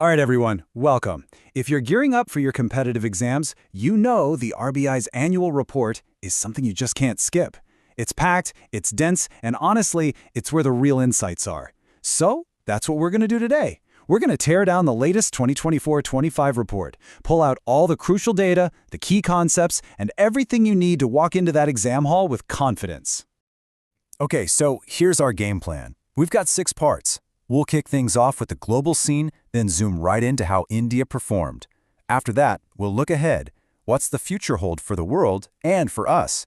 All right, everyone, welcome. If you're gearing up for your competitive exams, you know the RBI's annual report is something you just can't skip. It's packed, it's dense, and honestly, it's where the real insights are. So, that's what we're going to do today. We're going to tear down the latest 2024-25 report, pull out all the crucial data, the key concepts, and everything you need to walk into that exam hall with confidence. Okay, so here's our game plan. We've got 6 parts. We'll kick things off with the global scene, then zoom right into how India performed. After that, we'll look ahead. What's the future hold for the world and for us?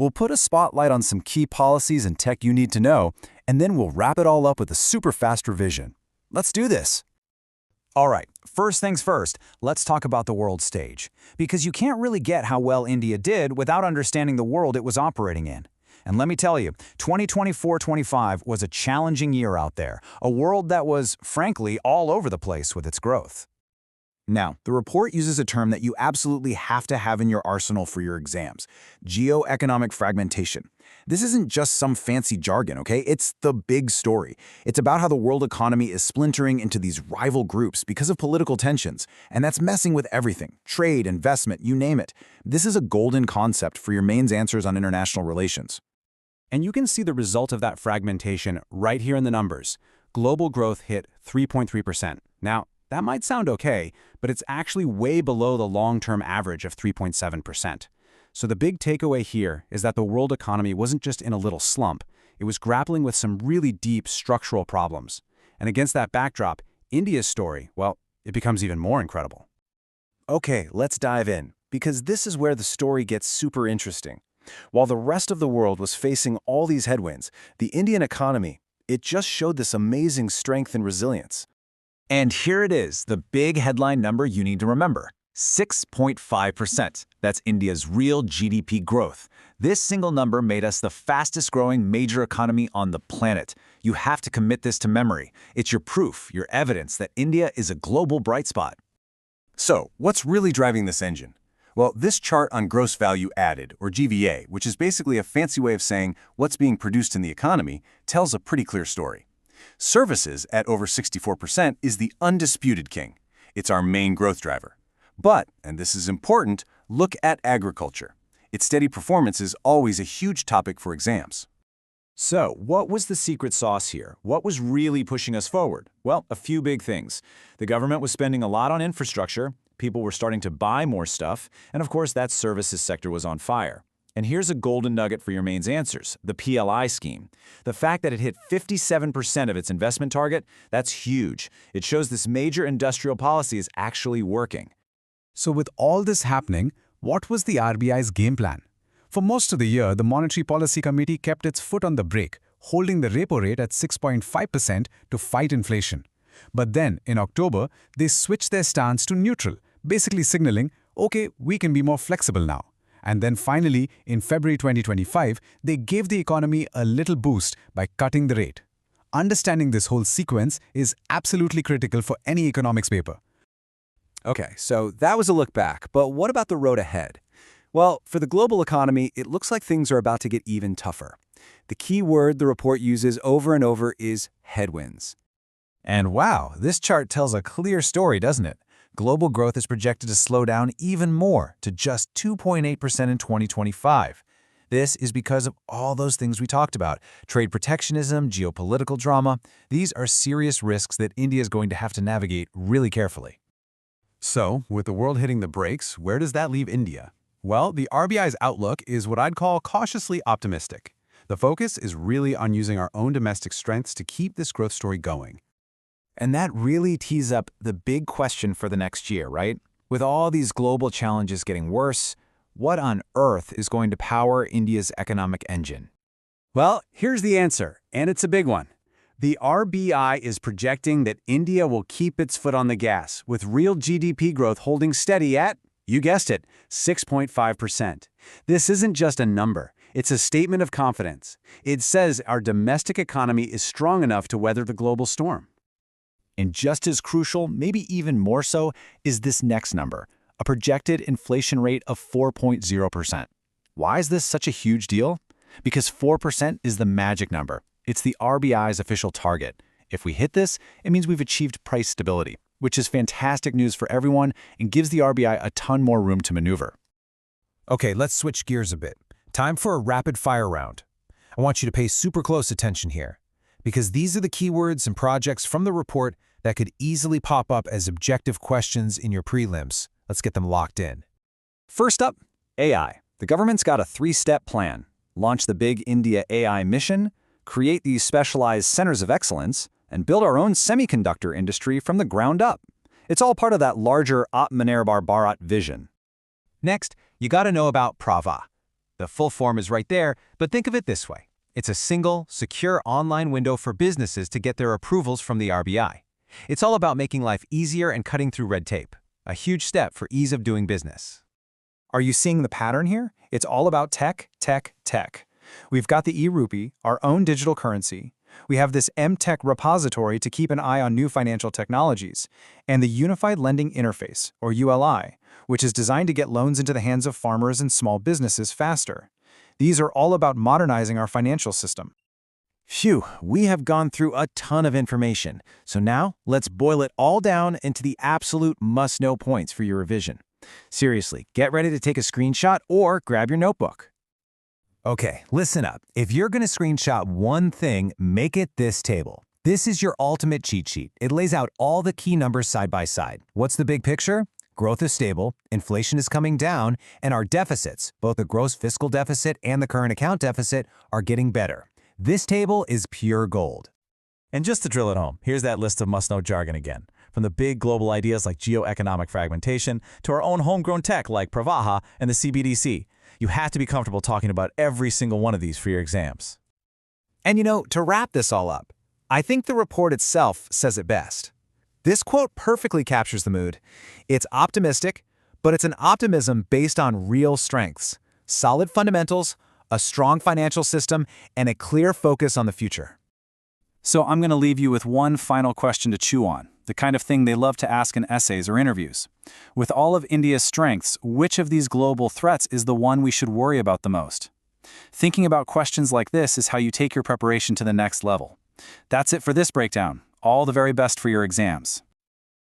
We'll put a spotlight on some key policies and tech you need to know, and then we'll wrap it all up with a super fast revision. Let's do this. All right, first things first, let's talk about the world stage. Because you can't really get how well India did without understanding the world it was operating in. And let me tell you, 2024-25 was a challenging year out there, a world that was, frankly, all over the place with its growth. Now, the report uses a term that you absolutely have to have in your arsenal for your exams: geoeconomic fragmentation. This isn't just some fancy jargon, okay? It's the big story. It's about how the world economy is splintering into these rival groups because of political tensions, and that's messing with everything: trade, investment, you name it. This is a golden concept for your mains answers on international relations. And you can see the result of that fragmentation right here in the numbers. Global growth hit 3.3%. Now, that might sound okay, but it's actually way below the long-term average of 3.7%. So the big takeaway here is that the world economy wasn't just in a little slump, it was grappling with some really deep structural problems. And against that backdrop, India's story, well, it becomes even more incredible. Okay, let's dive in, because this is where the story gets super interesting. While the rest of the world was facing all these headwinds, the Indian economy, it just showed this amazing strength and resilience. And here it is, the big headline number you need to remember: 6.5%. That's India's real GDP growth. This single number made us the fastest growing major economy on the planet. You have to commit this to memory. It's your proof, your evidence that India is a global bright spot. So, what's really driving this engine? Well, this chart on gross value added, or GVA, which is basically a fancy way of saying what's being produced in the economy, tells a pretty clear story. Services, at over 64%, is the undisputed king. It's our main growth driver. But, and this is important, look at agriculture. Its steady performance is always a huge topic for exams. So, what was the secret sauce here? What was really pushing us forward? Well, a few big things. The government was spending a lot on infrastructure, people were starting to buy more stuff, and of course that services sector was on fire. And here's a golden nugget for your mains answers: the PLI scheme. The fact that it hit 57% of its investment target, that's huge. It shows this major industrial policy is actually working. So with all this happening, what was the RBI's game plan? For most of the year, the Monetary Policy Committee kept its foot on the brake, holding the repo rate at 6.5% to fight inflation. But then, in October, they switched their stance to neutral, basically signaling, okay, we can be more flexible now. And then finally, in February 2025, they gave the economy a little boost by cutting the rate. Understanding this whole sequence is absolutely critical for any economics paper. Okay, so that was a look back, but what about the road ahead? Well, for the global economy, it looks like things are about to get even tougher. The key word the report uses over and over is headwinds. And wow, this chart tells a clear story, doesn't it? Global growth is projected to slow down even more to just 2.8% in 2025. This is because of all those things we talked about: trade protectionism, geopolitical drama. These are serious risks that India is going to have to navigate really carefully. So, with the world hitting the brakes, where does that leave India? Well, the RBI's outlook is what I'd call cautiously optimistic. The focus is really on using our own domestic strengths to keep this growth story going. And that really tees up the big question for the next year, right? With all these global challenges getting worse, what on earth is going to power India's economic engine? Well, here's the answer, and it's a big one. The RBI is projecting that India will keep its foot on the gas, with real GDP growth holding steady at, you guessed it, 6.5%. This isn't just a number. It's a statement of confidence. It says our domestic economy is strong enough to weather the global storm. And just as crucial, maybe even more so, is this next number: a projected inflation rate of 4.0%. Why is this such a huge deal? Because 4% is the magic number. It's the RBI's official target. If we hit this, it means we've achieved price stability. which is fantastic news for everyone and gives the RBI a ton more room to maneuver. Okay, let's switch gears a bit. Time for a rapid-fire round. I want you to pay super close attention here, because these are the keywords and projects from the report that could easily pop up as objective questions in your prelims. Let's get them locked in. First up, AI. The government's got a 3-step plan. Launch the big India AI mission, create these specialized centers of excellence, and build our own semiconductor industry from the ground up. It's all part of that larger Atmanirbhar Bharat vision. Next, you got to know about PRAVA. The full form is right there, but think of it this way. It's a single, secure online window for businesses to get their approvals from the RBI. It's all about making life easier and cutting through red tape. A huge step for ease of doing business. Are you seeing the pattern here? It's all about tech, tech, tech. We've got the e-rupee, our own digital currency. We have this M-Tech repository to keep an eye on new financial technologies, and the Unified Lending Interface, or ULI, which is designed to get loans into the hands of farmers and small businesses faster. These are all about modernizing our financial system. Phew, we have gone through a ton of information. So now, let's boil it all down into the absolute must-know points for your revision. Seriously, get ready to take a screenshot or grab your notebook. Okay, listen up. If you're going to screenshot one thing, make it this table. This is your ultimate cheat sheet. It lays out all the key numbers side by side. What's the big picture? Growth is stable, inflation is coming down, and our deficits, both the gross fiscal deficit and the current account deficit, are getting better. This table is pure gold. And just to drill it home, here's that list of must-know jargon again. From the big global ideas like geoeconomic fragmentation to our own homegrown tech like Pravaha and the CBDC. You have to be comfortable talking about every single one of these for your exams. And you know, to wrap this all up, I think the report itself says it best. This quote perfectly captures the mood. It's optimistic, but it's an optimism based on real strengths, solid fundamentals, a strong financial system, and a clear focus on the future. So I'm going to leave you with one final question to chew on, the kind of thing they love to ask in essays or interviews. With all of India's strengths, which of these global threats is the one we should worry about the most? Thinking about questions like this is how you take your preparation to the next level. That's it for this breakdown. All the very best for your exams.